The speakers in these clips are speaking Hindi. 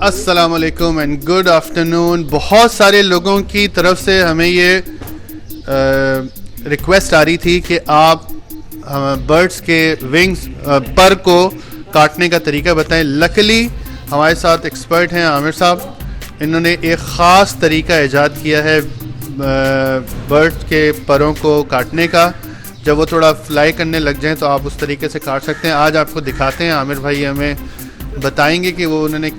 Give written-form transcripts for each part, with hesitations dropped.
अस्सलाम वालेकुम एंड गुड आफ्टरनून। बहुत सारे लोगों की तरफ से हमें ये रिक्वेस्ट आ रही थी कि आप बर्ड्स के विंग्स पर को काटने का तरीका बताएं। लकीली हमारे साथ एक्सपर्ट हैं आमिर साहब। इन्होंने एक ख़ास तरीका ईजाद किया है बर्ड्स के परों को काटने का। जब वो थोड़ा फ्लाई करने लग जाएं तो आप उस तरीके से काट सकते हैं। आज आपको दिखाते हैं, आमिर भाई हमें बताएंगे कि वो उन्होंने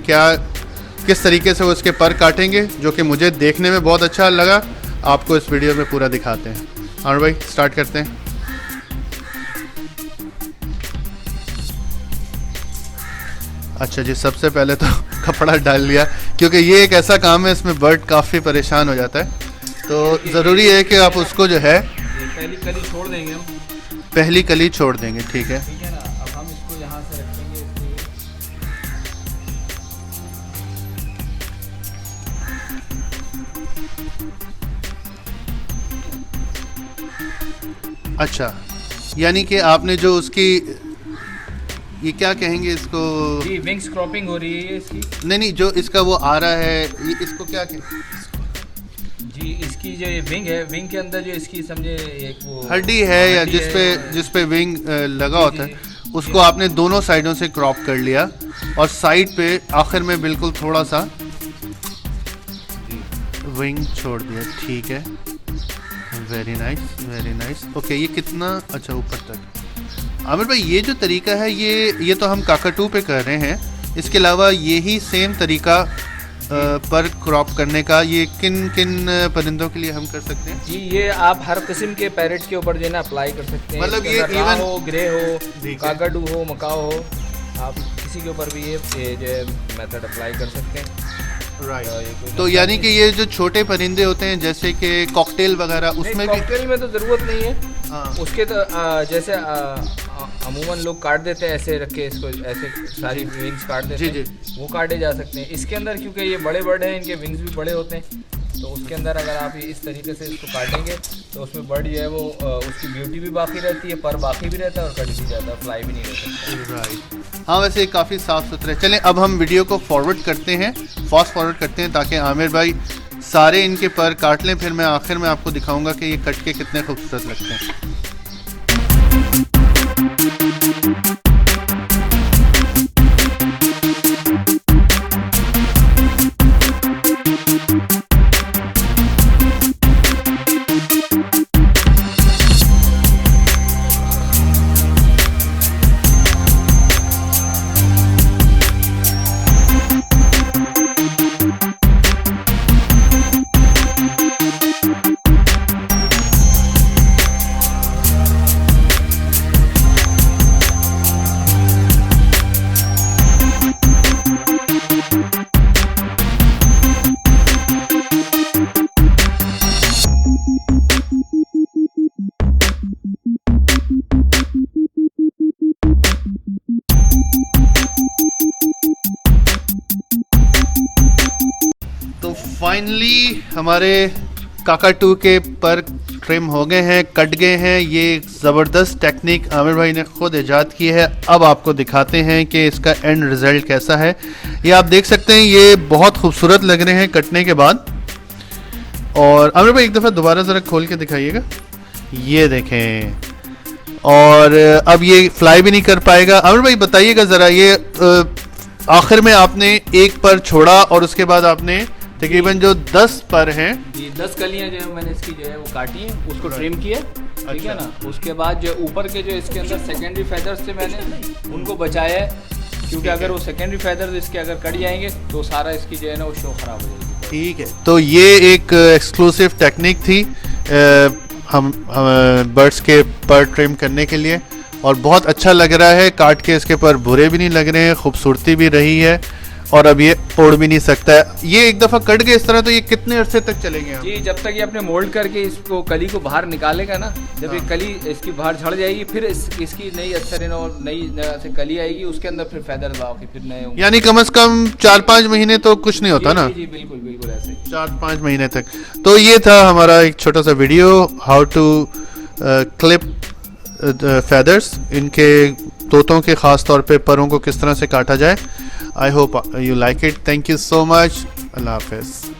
किस तरीके से वो इसके पर काटेंगे, जो कि मुझे देखने में बहुत अच्छा लगा। आपको इस वीडियो में पूरा दिखाते हैं। आमिर भाई स्टार्ट करते हैं। अच्छा जी, सबसे पहले तो कपड़ा डाल लिया, क्योंकि ये एक ऐसा काम है इसमें बर्ड काफ़ी परेशान हो जाता है, तो ज़रूरी है कि आप उसको जो है पहली कली छोड़ देंगे। हम पहली कली छोड़ देंगे, ठीक है ना। अब हम इसको यहाँ से रखेंगे। अच्छा, यानी कि आपने जो उसकी ये क्या कहेंगे इसको, जी विंग्स क्रॉपिंग हो रही है इसकी। नहीं, जो इसका वो आ रहा है ये इसको क्या कहें जी, इसकी जो ये विंग है, विंग के अंदर जो इसकी समझे एक वो हड्डी है या जिस पे विंग लगा होता है, उसको आपने दोनों साइडों से क्रॉप कर लिया और साइड पे आखिर में बिल्कुल थोड़ा सा विंग छोड़ दिया, ठीक है। Very nice, very nice. Okay, ये कितना, अच्छा ऊपर तक। आमिर भाई ये जो तरीका है ये तो हम काकाटू पे कर रहे हैं, इसके अलावा यही सेम तरीका पर क्रॉप करने का ये किन किन परिंदों के लिए हम कर सकते हैं? जी, ये आप हर किस्म के पैरेट के ऊपर जो है ना अप्लाई कर सकते हैं। मतलब ये इवन हो, ग्रे हो, काकाटू हो, मकाओ हो, आप किसी के ऊपर भी ये जो मेथड अप्लाई कर सकते हैं। राइट। तो यानी कि ये जो छोटे परिंदे होते हैं जैसे कि कॉकटेल वगैरह, उसमें कॉकटेल में तो ज़रूरत नहीं है। हाँ। उसके तो जैसे अमूमन लोग काट देते हैं ऐसे रख के, इसको ऐसे सारी विंग्स काट देते हैं। जी। वो काटे जा सकते हैं। इसके अंदर क्योंकि ये बड़े बर्ड हैं, इनके विंग्स भी बड़े होते हैं, तो उसके अंदर अगर आप इस तरीके से इसको काटेंगे तो उसमें बर्ड जो है वो उसकी ब्यूटी भी बाकी रहती है, पर बाकी भी रहता है और कट भी जाता है, फ्लाई भी नहीं रहता। राइट। हाँ, वैसे काफ़ी साफ़ सुथरा है। चलें अब हम वीडियो को फॉरवर्ड करते हैं, फास्ट फॉरवर्ड करते हैं, ताकि आमिर भाई सारे इनके पर काट लें। फिर मैं आखिर में आपको दिखाऊंगा कि ये कट के कितने खूबसूरत लगते हैं। तो फाइनली हमारे काकाटू के पर ट्रिम हो गए हैं, कट गए हैं। ये ज़बरदस्त टेक्निक आमिर भाई ने खुद ईजाद की है। अब आपको दिखाते हैं कि इसका एंड रिज़ल्ट कैसा है। ये आप देख सकते हैं, ये बहुत खूबसूरत लग रहे हैं कटने के बाद। और आमिर भाई एक दफ़ा दोबारा ज़रा खोल के दिखाइएगा, ये देखें। और अब ये फ्लाई भी नहीं कर पाएगा। आमिर भाई बताइएगा ज़रा, ये आखिर में आपने एक पर छोड़ा और उसके बाद आपने तकरीबन जो 10 पर हैं, जी 10 कलियां जो है मैंने इसकी जो है वो काटी है, उसको ट्रिम किया, ठीक है ना। उसके बाद जो ऊपर के जो इसके अंदर सेकेंडरी फेदर्स थे मैंने उनको बचाया है, क्योंकि अगर वो सेकेंडरी फेदर्स इसके अगर कट जाएंगे तो सारा इसकी जो है ना वो शो खराब हो जाएगी। ठीक है, तो ये एक एक्सक्लूसिव टेक्निक थी हम बर्ड्स के पर ट्रिम करने के लिए, और बहुत अच्छा लग रहा है काट के। इसके पर बुरे भी नहीं लग रहे हैं, खूबसूरती भी रही है, और अब ये उड़ भी नहीं सकता है। ये एक दफ़ा कट गए इस तरह, तो ये कितने अरसे तक चलेंगे? जी, जब तक ये अपने मोल्ड करके इसको कली को बाहर निकालेगा ना, जब ये कली इसकी बाहर झड़ जाएगी, फिर इसकी नई नई से कली आएगी, उसके अंदर फिर फेदर लाओ के फिर नए, यानी कम से कम 4-5 महीने तो कुछ नहीं होता ना? जी बिल्कुल बिल्कुल ऐसे 4-5 महीने तक। तो ये था हमारा एक छोटा सा video, how to clip feathers, इनके तोतों के ख़ास तौर पे परों को किस तरह से काटा जाए। I hope you like it. Thank you so much. Allah हाफिज़।